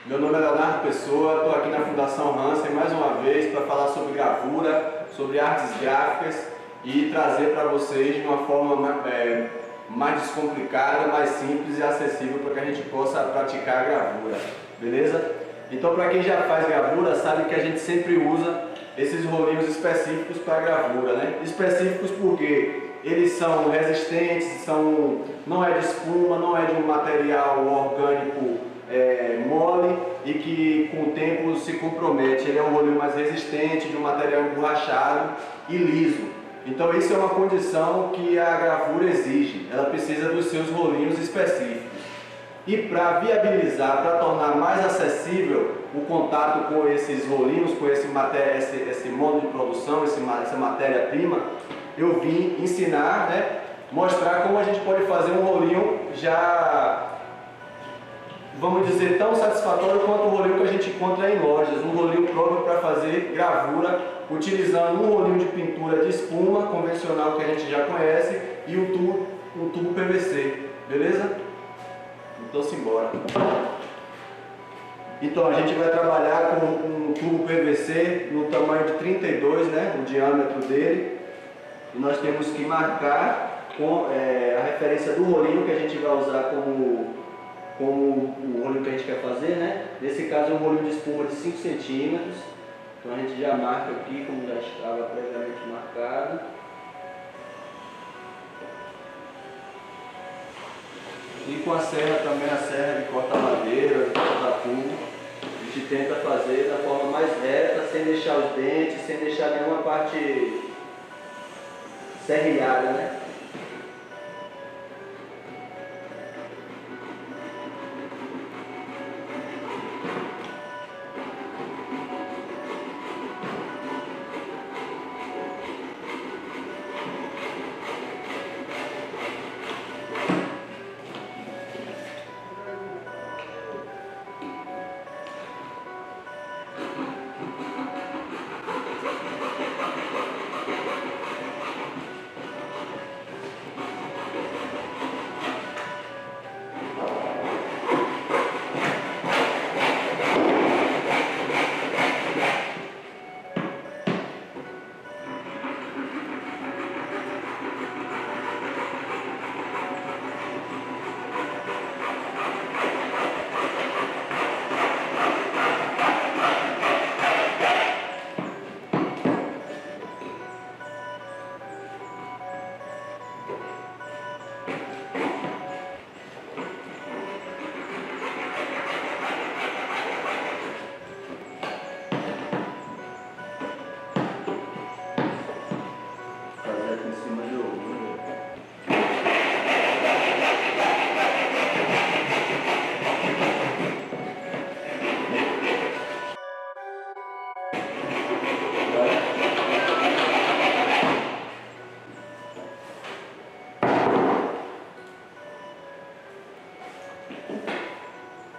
Meu nome é Leonardo Pessoa, estou aqui na Fundação Hansen mais uma vez para falar sobre gravura, sobre artes gráficas e trazer para vocês de uma forma mais descomplicada, mais simples e acessível para que a gente possa praticar a gravura, beleza? Então, para quem já faz gravura, sabe que a gente sempre usa esses rolinhos específicos para gravura, né? Específicos porque eles são resistentes, não é de espuma, não é de um material orgânico mole e que com o tempo se compromete. Ele é um rolinho mais resistente, de um material emborrachado e liso. Então isso é uma condição que a gravura exige, ela precisa dos seus rolinhos específicos. E para viabilizar, para tornar mais acessível o contato com esses rolinhos, com esse modo de produção, essa matéria-prima, eu vim ensinar, né, mostrar como a gente pode fazer um rolinho já, vamos dizer, tão satisfatório quanto o rolinho que a gente encontra em lojas, um rolinho próprio para fazer gravura, utilizando um rolinho de pintura de espuma convencional que a gente já conhece e um tubo PVC, beleza? Então simbora. Então a gente vai trabalhar com um tubo PVC no tamanho de 32, né, o diâmetro dele, e nós temos que marcar com a referência do rolinho que a gente vai usar como o rolinho que a gente quer fazer, né? Nesse caso é um rolinho de espuma de 5 centímetros. Então a gente já marca aqui, como já estava previamente marcado. E com a serra também, a serra de cortar madeira, de cortar tubo, a gente tenta fazer da forma mais reta, sem deixar os dentes, sem deixar nenhuma parte serrilhada, né?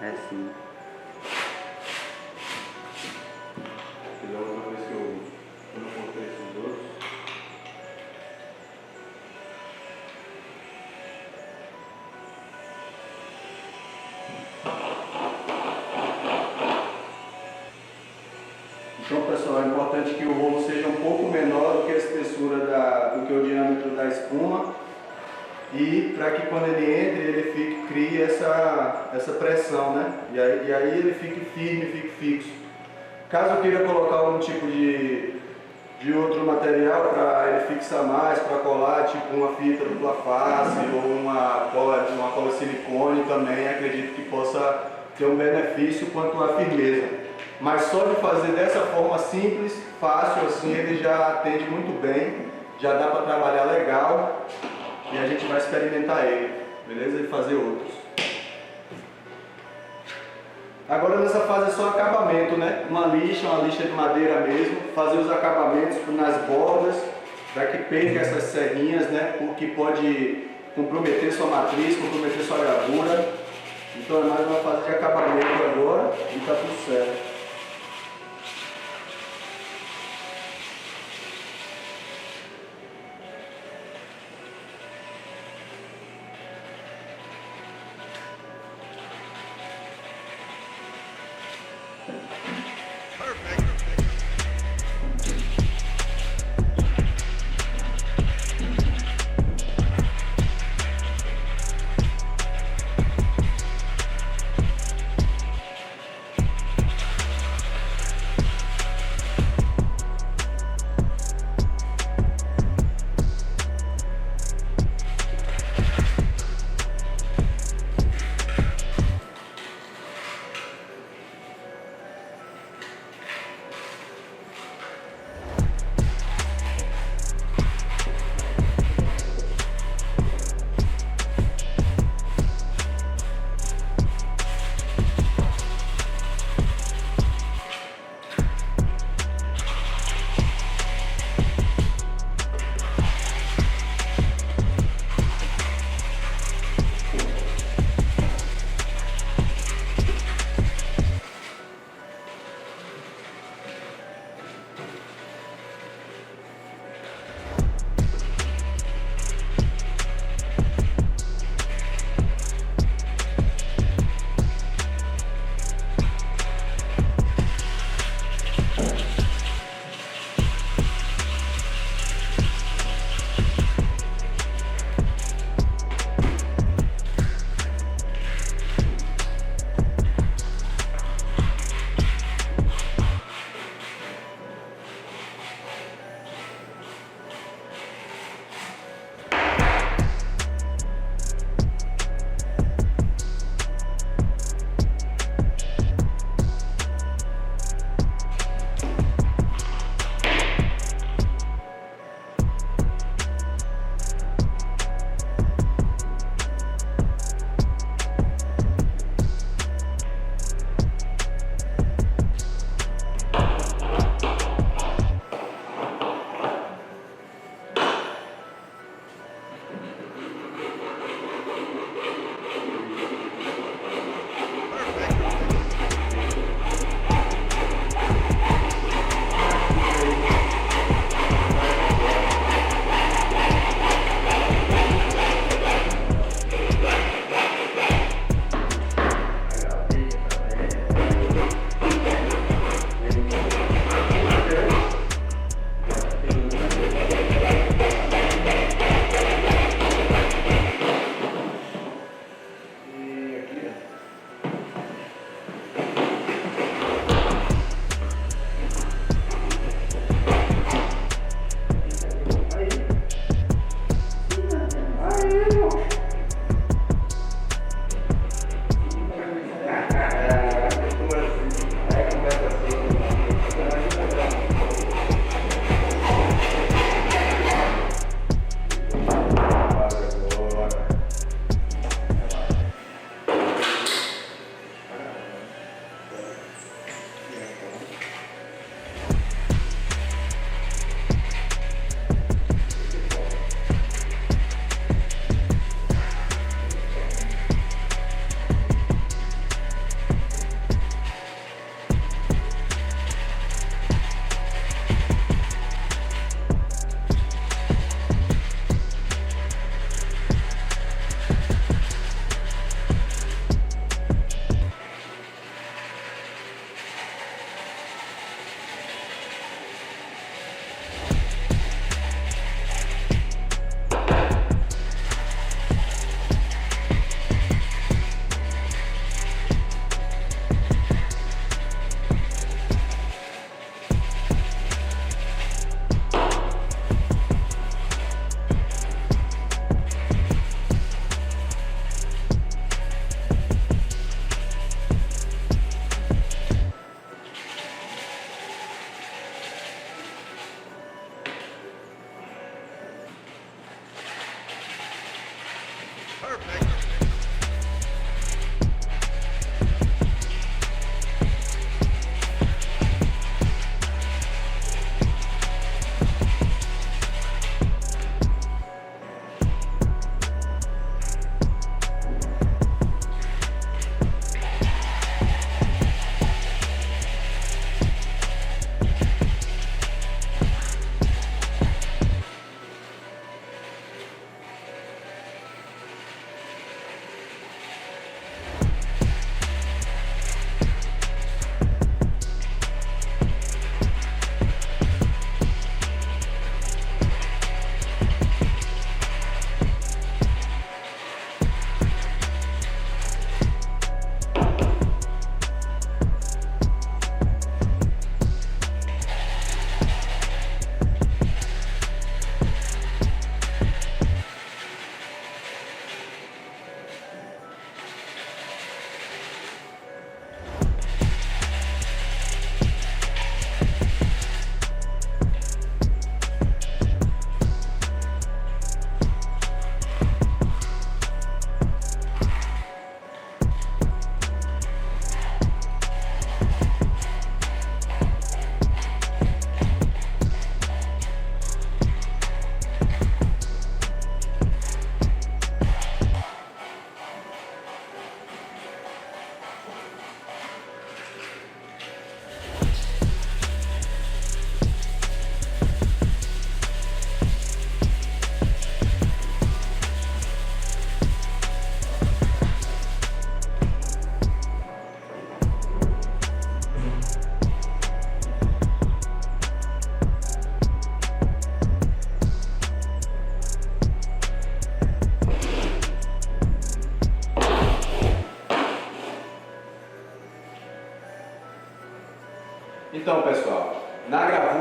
É assim. Da outra vez que eu não cortei esses outros. Então, pessoal, é importante que o rolo seja um pouco menor do que a espessura do que o diâmetro da espuma. E para que quando ele entre, ele crie essa pressão, né? E aí ele fique firme, fique fixo. Caso eu queira colocar algum tipo de outro material para ele fixar mais, para colar, tipo uma fita dupla face ou uma cola silicone também, acredito que possa ter um benefício quanto à firmeza. Mas só de fazer dessa forma simples, fácil assim, ele já atende muito bem, já dá para trabalhar legal. E a gente vai experimentar ele, beleza? E fazer outros. Agora nessa fase é só acabamento, né? Uma lixa de madeira mesmo. Fazer os acabamentos nas bordas, para que perca essas serrinhas, né? Porque pode comprometer sua matriz, comprometer sua gravura. Então é mais uma fase de acabamento agora e tá tudo certo.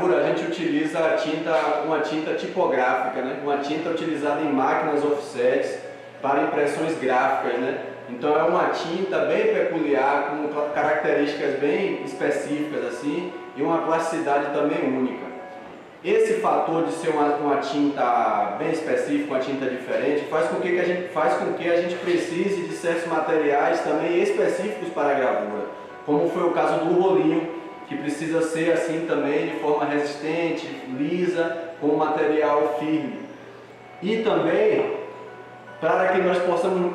gravura a gente utiliza uma tinta tipográfica, né? Uma tinta utilizada em máquinas offsets para impressões gráficas, né? Então é uma tinta bem peculiar, com características bem específicas assim, e uma plasticidade também única. Esse fator de ser uma tinta bem específica, uma tinta diferente, faz com que a gente precise de certos materiais também específicos para a gravura, como foi o caso do rolinho, que precisa ser assim também, de forma resistente, lisa, com material firme. E também, para que nós possamos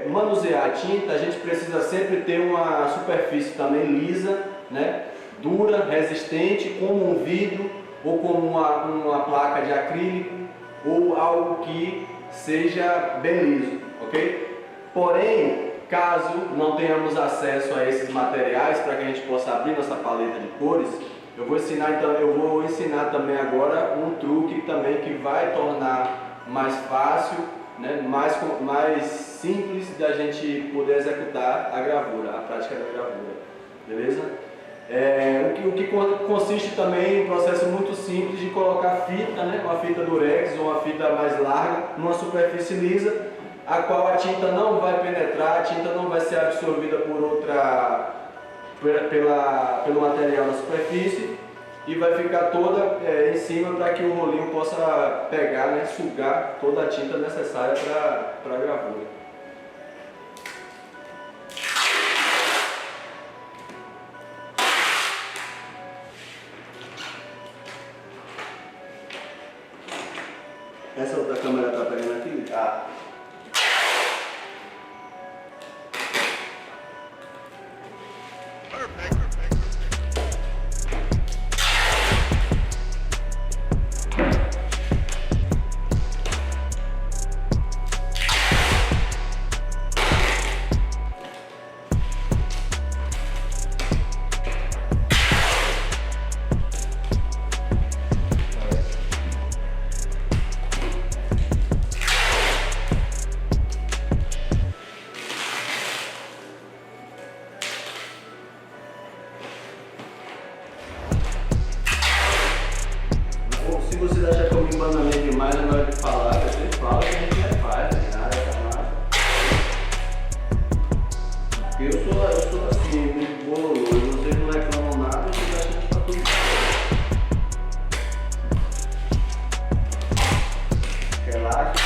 manusear a tinta, a gente precisa sempre ter uma superfície também lisa, né? Dura, resistente, como um vidro, ou como uma placa de acrílico, ou algo que seja bem liso, ok? Porém, caso não tenhamos acesso a esses materiais para que a gente possa abrir nossa paleta de cores, eu vou ensinar também agora um truque também que vai tornar mais fácil, né, mais simples da gente poder executar a gravura, a prática da gravura, beleza? O que consiste também em um processo muito simples de colocar fita, né, uma fita durex ou uma fita mais larga, numa superfície lisa, a qual a tinta não vai penetrar, a tinta não vai ser absorvida pelo material da superfície e vai ficar toda em cima para que o rolinho possa pegar, né, sugar toda a tinta necessária para a gravura. Essa outra câmera está pegando aqui? Ah. Se você achar que eu me embananei demais na hora de falar, você fala que a gente faz, nada, tá? Porque eu sou assim, muito bololô, vocês não reclamam nada, vocês acham que tá tudo bem. Relaxa.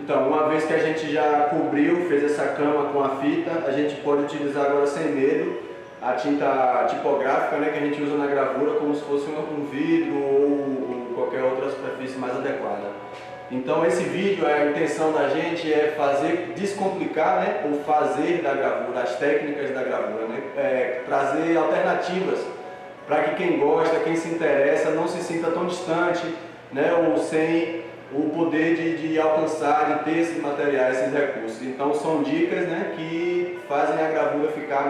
Então, uma vez que a gente já cobriu, fez essa cama com a fita, a gente pode utilizar agora sem medo a tinta tipográfica, né, que a gente usa na gravura como se fosse um vidro ou qualquer outra superfície mais adequada. Então esse vídeo, a intenção da gente é descomplicar, né, o fazer da gravura, as técnicas da gravura, né, trazer alternativas para que quem gosta, quem se interessa, não se sinta tão distante, né, ou sem o poder de alcançar, de ter esses materiais, esses recursos. Então são dicas, né, que fazem a gravura ficar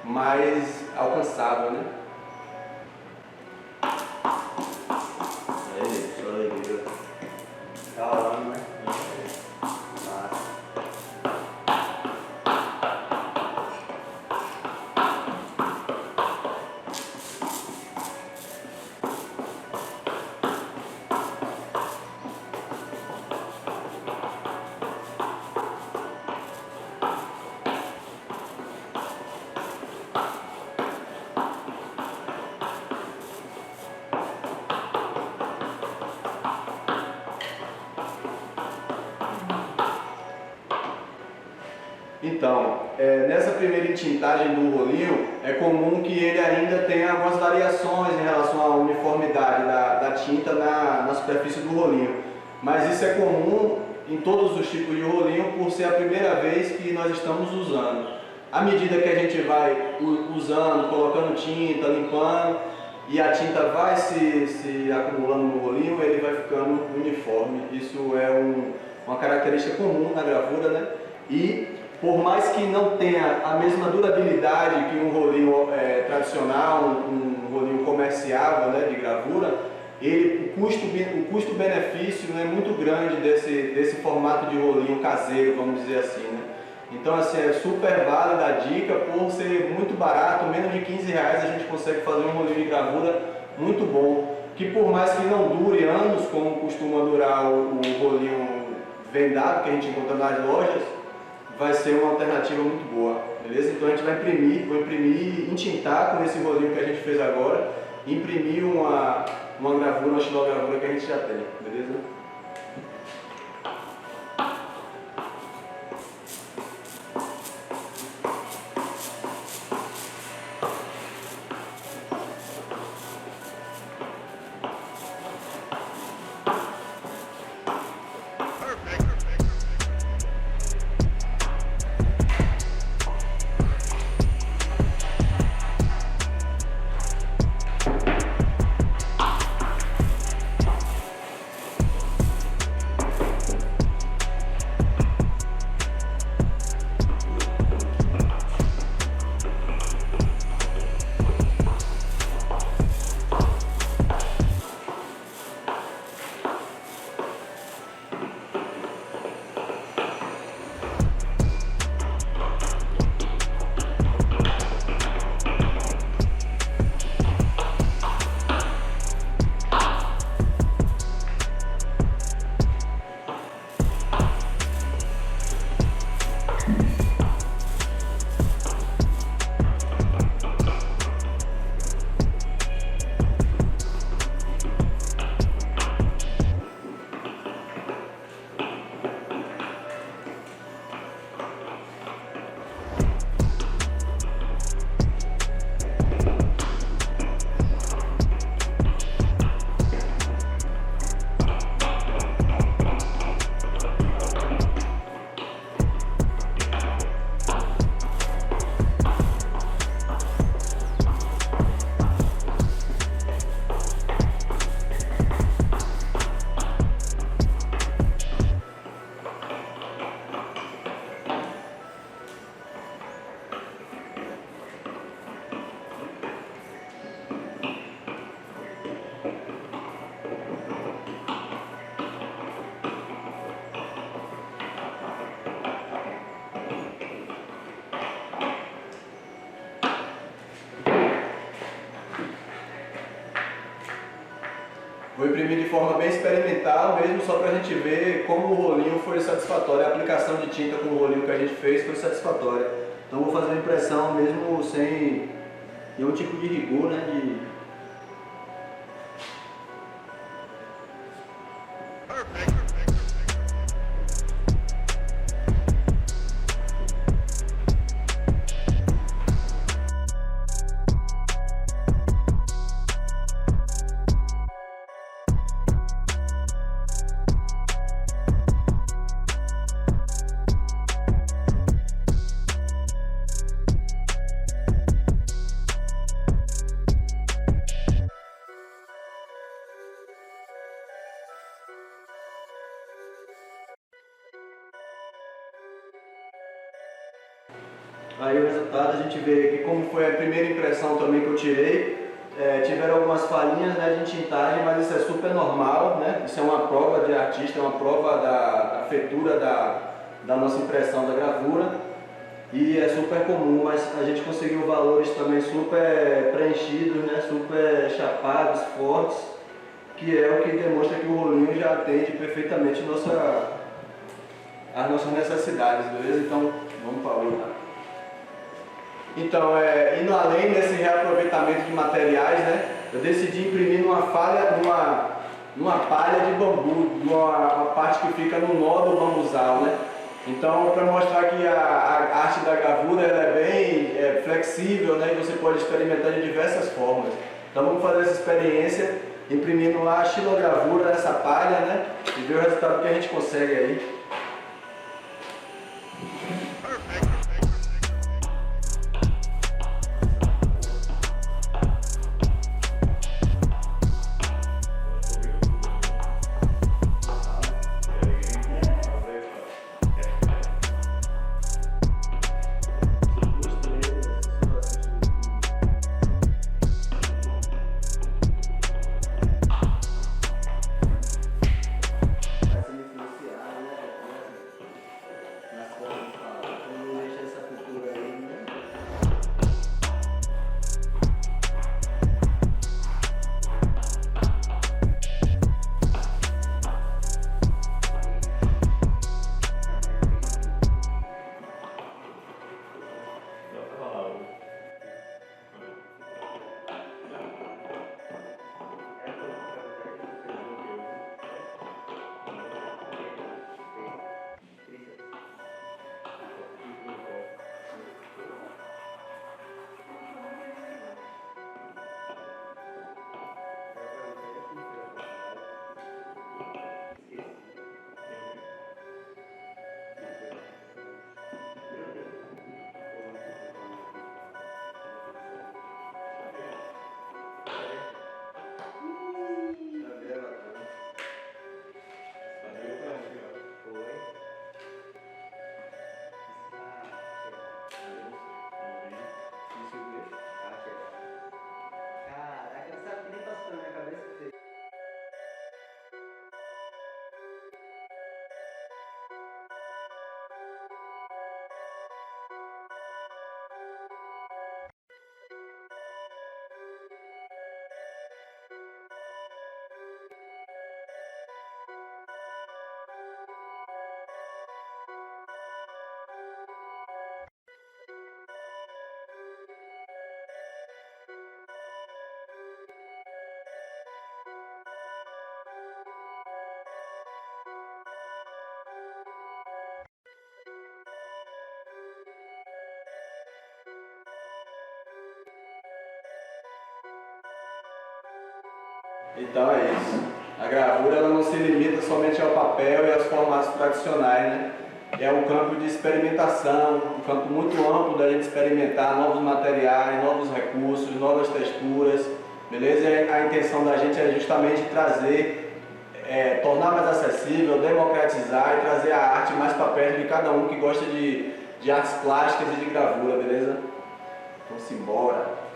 mais alcançável, né? É isso, olha aí. Calando, né? Então, nessa primeira entintagem do rolinho, é comum que ele ainda tenha algumas variações em relação à uniformidade da tinta na superfície do rolinho. Mas isso é comum em todos os tipos de rolinho por ser a primeira vez que nós estamos usando. À medida que a gente vai usando, colocando tinta, limpando, e a tinta vai se acumulando no rolinho, ele vai ficando uniforme. Isso é uma característica comum na gravura, né? E por mais que não tenha a mesma durabilidade que um rolinho tradicional, um rolinho comerciável, né, de gravura, o custo-benefício é muito grande desse formato de rolinho caseiro, vamos dizer assim, né? Então, assim, é super válida a dica, por ser muito barato, menos de R$15 a gente consegue fazer um rolinho de gravura muito bom, que por mais que não dure anos, como costuma durar o rolinho vendado que a gente encontra nas lojas, vai ser uma alternativa muito boa, beleza? Então a gente vou imprimir, entintar com esse rolinho que a gente fez agora, imprimir uma gravura, uma xilogravura que a gente já tem, beleza? Vou imprimir de forma bem experimental, mesmo só para a gente ver como o rolinho foi satisfatório, a aplicação de tinta com o rolinho que a gente fez foi satisfatória. Então vou fazer a impressão mesmo sem nenhum tipo de rigor, né? Aí o resultado a gente vê que, como foi a primeira impressão também que eu tirei, tiveram algumas falhinhas, né, de tintagem, mas isso é super normal, né? Isso é uma prova de artista, é uma prova da feitura da nossa impressão da gravura, e é super comum, mas a gente conseguiu valores também super preenchidos, né, super chapados, fortes, que é o que demonstra que o rolinho já atende perfeitamente as nossas necessidades, beleza? Então vamos para outra. Então, indo além desse reaproveitamento de materiais, né, eu decidi imprimir numa palha de bambu, uma parte que fica no nó do bambuzal, né? Então, para mostrar que a arte da gravura ela é bem flexível, né? E você pode experimentar de diversas formas. Então vamos fazer essa experiência imprimindo a xilogravura nessa palha, né? E ver o resultado que a gente consegue aí. Caraca, não sabe que nem passou na minha cabeça que fez. Então é isso. A gravura ela não se limita somente ao papel e aos formatos tradicionais, né? É um campo de experimentação, um campo muito amplo da gente experimentar novos materiais, novos recursos, novas texturas, beleza? E a intenção da gente é justamente trazer, tornar mais acessível, democratizar e trazer a arte mais para perto de cada um que gosta de artes plásticas e de gravura, beleza? Então, simbora!